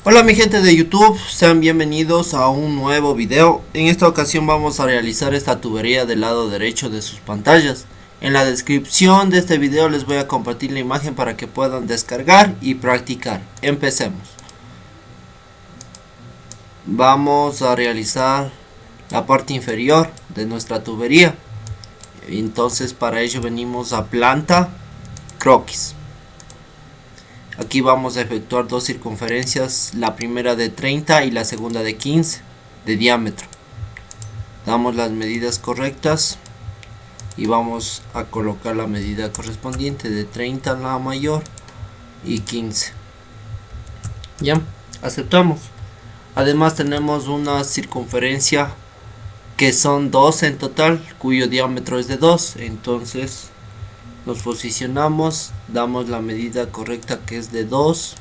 Hola mi gente de YouTube, sean bienvenidos a un nuevo video. En esta ocasión vamos a realizar esta tubería del lado derecho de sus pantallas. En la descripción de este video les voy a compartir la imagen para que puedan descargar y practicar. Empecemos. Vamos a realizar la parte inferior de nuestra tubería. Entonces para ello venimos a planta, croquis. Aquí vamos a efectuar dos circunferencias, la primera de 30 y la segunda de 15 de diámetro. Damos las medidas correctas y vamos a colocar la medida correspondiente de 30 la mayor y 15. Ya, aceptamos. Además tenemos una circunferencia que son 2 en total, cuyo diámetro es de 2, entonces nos posicionamos, damos la medida correcta que es de 2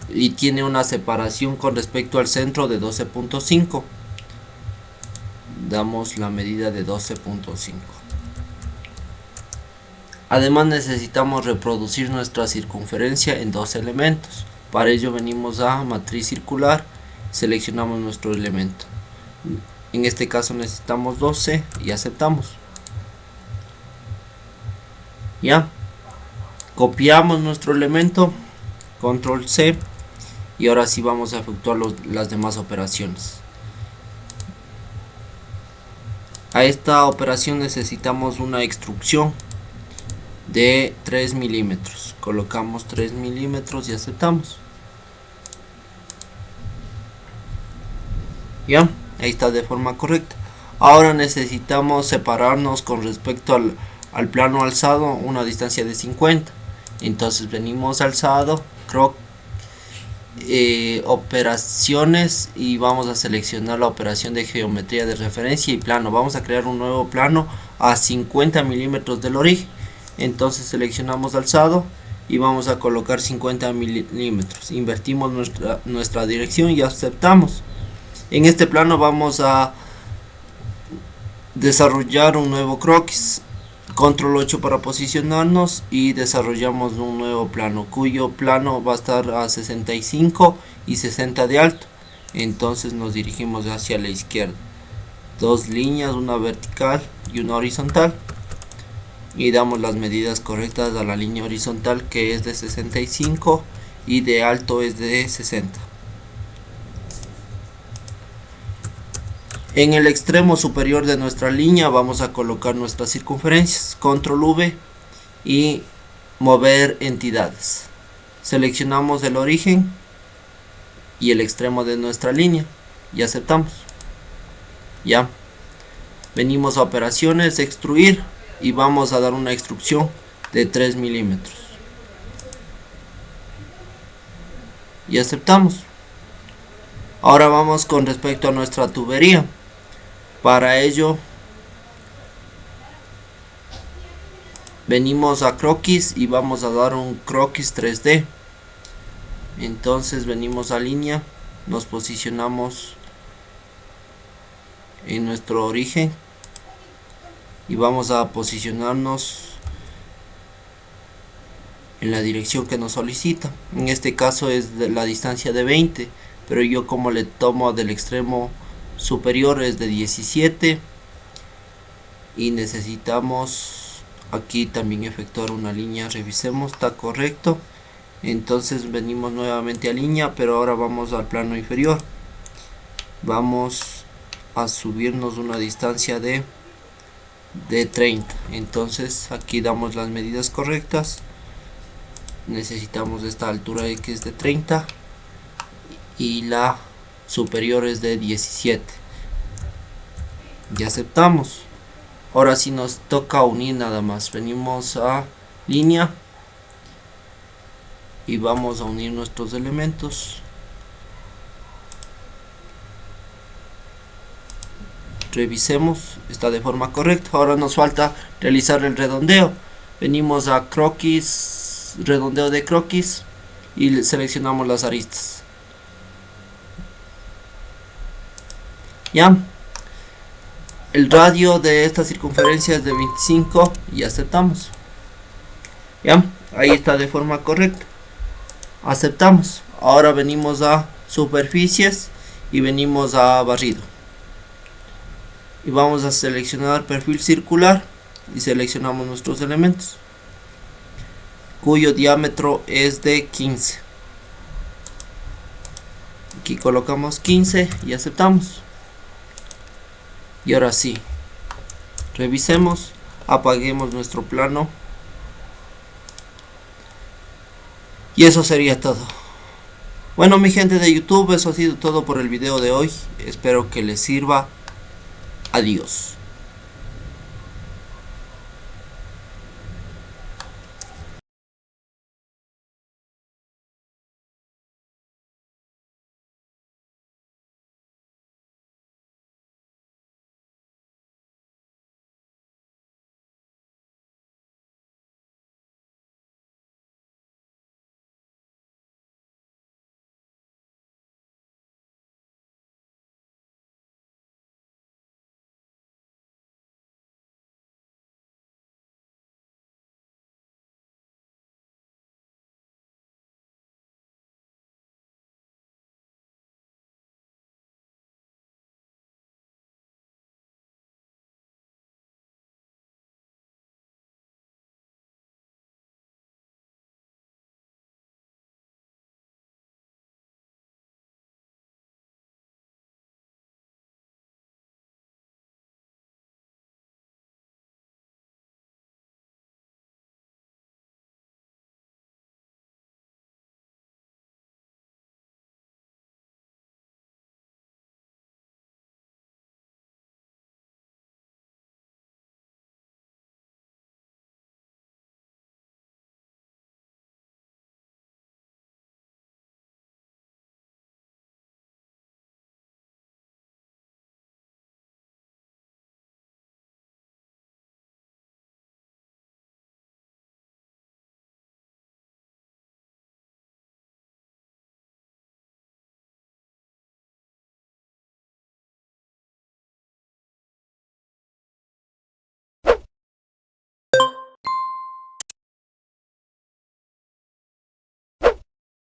y tiene una separación con respecto al centro de 12.5. Damos la medida de 12.5. Además necesitamos reproducir nuestra circunferencia en dos elementos. Para ello venimos a matriz circular, seleccionamos nuestro elemento. En este caso necesitamos 12 y aceptamos. Ya, copiamos nuestro elemento, control C, y ahora sí vamos a efectuar las demás operaciones. A esta operación necesitamos una extrusión de 3 milímetros. Colocamos 3 milímetros y aceptamos. Ya, ahí está de forma correcta. Ahora necesitamos separarnos con respecto al plano alzado, una distancia de 50. Entonces venimos alzado, operaciones, y vamos a seleccionar la operación de geometría de referencia y plano. Vamos a crear un nuevo plano a 50 milímetros del origen. Entonces seleccionamos alzado y vamos a colocar 50 milímetros. Invertimos nuestra dirección y aceptamos. En este plano vamos a desarrollar un nuevo croquis. Control 8 para posicionarnos y desarrollamos un nuevo plano, cuyo plano va a estar a 65 y 60 de alto. Entonces nos dirigimos hacia la izquierda. Dos líneas, una vertical y una horizontal. Y damos las medidas correctas a la línea horizontal, que es de 65 y de alto es de 60. En el extremo superior de nuestra línea vamos a colocar nuestras circunferencias. Control V y mover entidades. Seleccionamos el origen y el extremo de nuestra línea y aceptamos. Ya. Venimos a operaciones, extruir, y vamos a dar una extrusión de 3 milímetros. Y aceptamos. Ahora vamos con respecto a nuestra tubería. Para ello venimos a croquis y vamos a dar un croquis 3D. Entonces venimos a línea, nos posicionamos en nuestro origen y vamos a posicionarnos en la dirección que nos solicita. En este caso es de la distancia de 20, pero yo como le tomo del extremo superior es de 17 y necesitamos aquí también efectuar una línea. Revisemos, está correcto. Entonces venimos nuevamente a línea, pero ahora vamos al plano inferior. Vamos a subirnos una distancia de 30. Entonces aquí damos las medidas correctas. Necesitamos esta altura que es de 30 y la superior es de 17 y aceptamos. Ahora sí nos toca unir nada más. Venimos a línea y vamos a unir nuestros elementos. Revisemos, está de forma correcta. Ahora nos falta realizar el redondeo. Venimos a croquis, redondeo de croquis, y seleccionamos las aristas. Ya, el radio de esta circunferencia es de 25 y aceptamos. Ya, ahí está de forma correcta. Aceptamos. Ahora venimos a superficies y venimos a barrido. Y vamos a seleccionar perfil circular y seleccionamos nuestros elementos, cuyo diámetro es de 15. Aquí colocamos 15 y aceptamos. Y ahora sí, revisemos, apaguemos nuestro plano. Y eso sería todo. Bueno, mi gente de YouTube, eso ha sido todo por el video de hoy. Espero que les sirva. Adiós.